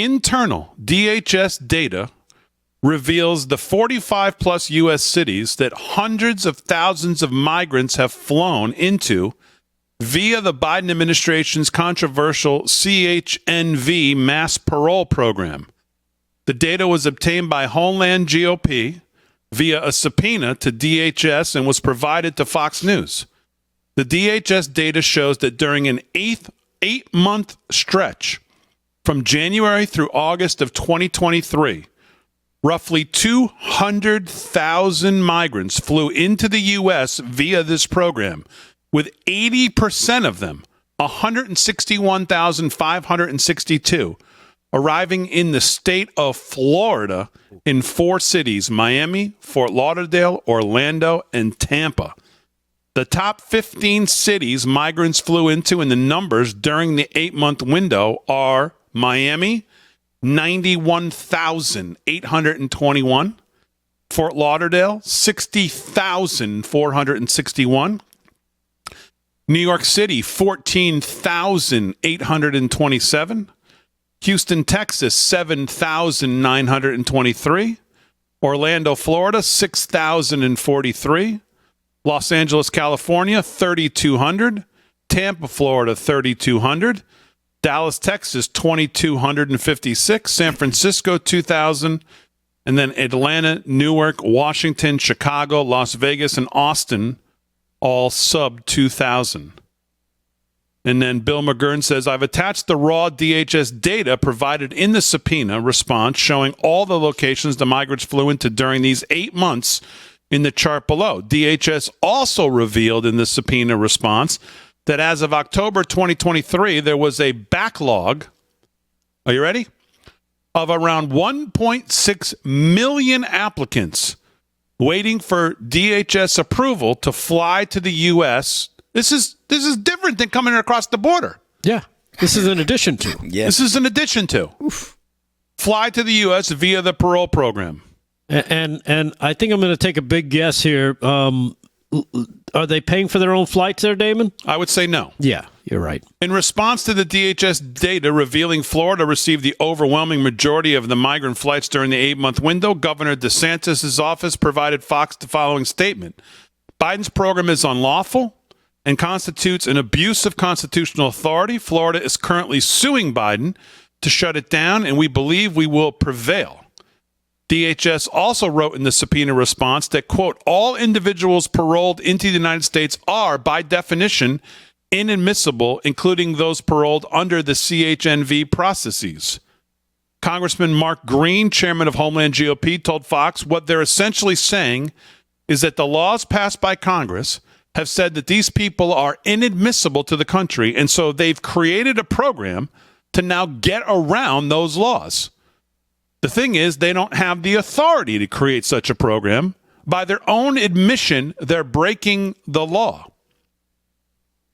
internal DHS data reveals the 45-plus U.S. cities that hundreds of thousands of migrants have flown into via the Biden administration's controversial CHNV mass parole program. The data was obtained by Homeland GOP via a subpoena to DHS and was provided to Fox News. The DHS data shows that during an eight-month stretch from January through August of 2023, roughly 200,000 migrants flew into the U.S. via this program, with 80% of them, 161,562, arriving in the state of Florida in 4 cities: Miami, Fort Lauderdale, Orlando, and Tampa. The top 15 cities migrants flew into in the numbers during the 8-month window are Miami, 91,821, Fort Lauderdale, 60,461, New York City, 14,827, Houston, Texas, 7,923, Orlando, Florida, 6,043, Los Angeles, California, 3,200, Tampa, Florida, 3,200, Dallas, Texas, 2,256, San Francisco, 2,000, and then Atlanta, Newark, Washington, Chicago, Las Vegas, and Austin, all sub 2,000. And then Bill McGurn says, I've attached the raw DHS data provided in the subpoena response showing all the locations the migrants flew into during these 8 months in the chart below. DHS also revealed in the subpoena response that as of October 2023, there was a backlog, are you ready, of around 1.6 million applicants waiting for DHS approval to fly to the U.S. This is different than coming across the border. Yeah, this is in addition to. Yeah. This is in addition to. Oof. Fly to the U.S. via the parole program. And I think I'm going to take a big guess here. Are they paying for their own flights there, Damon? I would say no. Yeah, you're right. In response to the DHS data revealing Florida received the overwhelming majority of the migrant flights during the 8-month window, Governor DeSantis' office provided Fox the following statement. Biden's program is unlawful and constitutes an abuse of constitutional authority. Florida is currently suing Biden to shut it down, and we believe we will prevail. DHS also wrote in the subpoena response that, quote, all individuals paroled into the United States are, by definition, inadmissible, including those paroled under the CHNV processes. Congressman Mark Green, chairman of Homeland GOP, told Fox what they're essentially saying is that the laws passed by Congress have said that these people are inadmissible to the country, and so they've created a program to now get around those laws. The thing is, they don't have the authority to create such a program. By their own admission, they're breaking the law.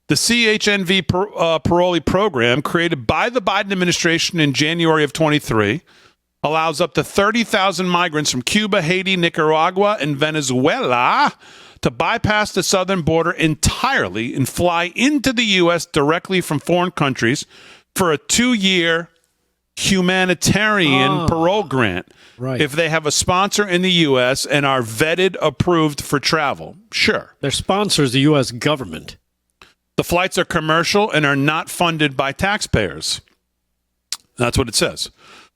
The CHNV parolee program, created by the Biden administration in January of 23, allows up to 30,000 migrants from Cuba, Haiti, Nicaragua, and Venezuela to bypass the southern border entirely and fly into the U.S. directly from foreign countries for a 2-year humanitarian parole grant if they have a sponsor in the U.S. and are vetted, approved for travel. Sure. Their sponsor is the U.S. government. The flights are commercial and are not funded by taxpayers. That's what it says.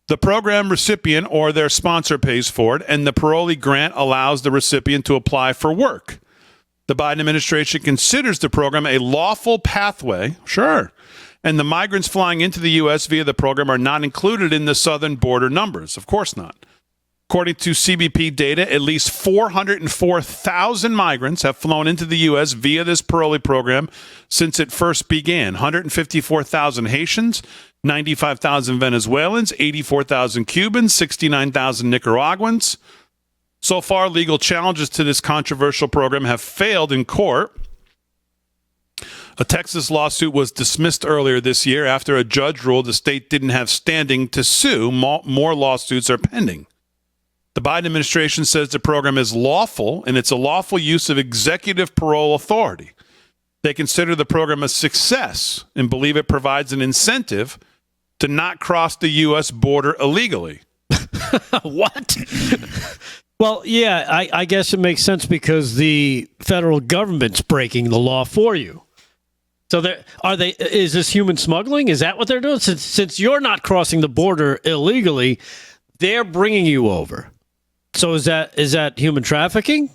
The program recipient or their sponsor pays for it, and the parolee grant allows the recipient to apply for work. The Biden administration considers the program a lawful pathway. Sure. And the migrants flying into the U.S. via the program are not included in the southern border numbers. Of course not. According to CBP data, at least 404,000 migrants have flown into the U.S. via this parolee program since it first began. 154,000 Haitians, 95,000 Venezuelans, 84,000 Cubans, 69,000 Nicaraguans. So far, legal challenges to this controversial program have failed in court. A Texas lawsuit was dismissed earlier this year after a judge ruled the state didn't have standing to sue. More lawsuits are pending. The Biden administration says the program is lawful, and it's a lawful use of executive parole authority. They consider the program a success and believe it provides an incentive to not cross the U.S. border illegally. What? Well, yeah, I guess it makes sense because the federal government's breaking the law for you. So is this human smuggling? Is that what they're doing? Since you're not crossing the border illegally, they're bringing you over. So is that human trafficking?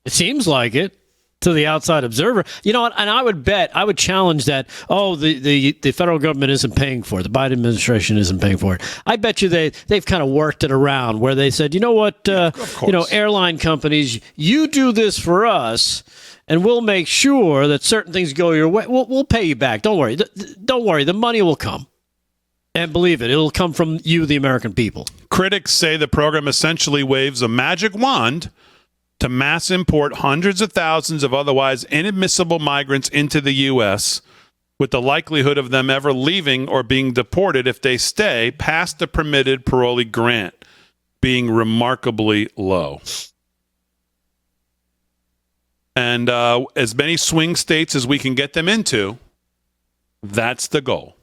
It seems like it to the outside observer. You know what? And I would challenge that. Oh, the federal government isn't paying for it. The Biden administration isn't paying for it. I bet you they've kind of worked it around where they said, you know what, airline companies, you do this for us, and we'll make sure that certain things go your way. We'll pay you back. Don't worry. Don't worry. The money will come. And believe it, it'll come from you, the American people. Critics say the program essentially waves a magic wand to mass import hundreds of thousands of otherwise inadmissible migrants into the U.S., with the likelihood of them ever leaving or being deported if they stay past the permitted parolee grant being remarkably low. And as many swing states as we can get them into, that's the goal.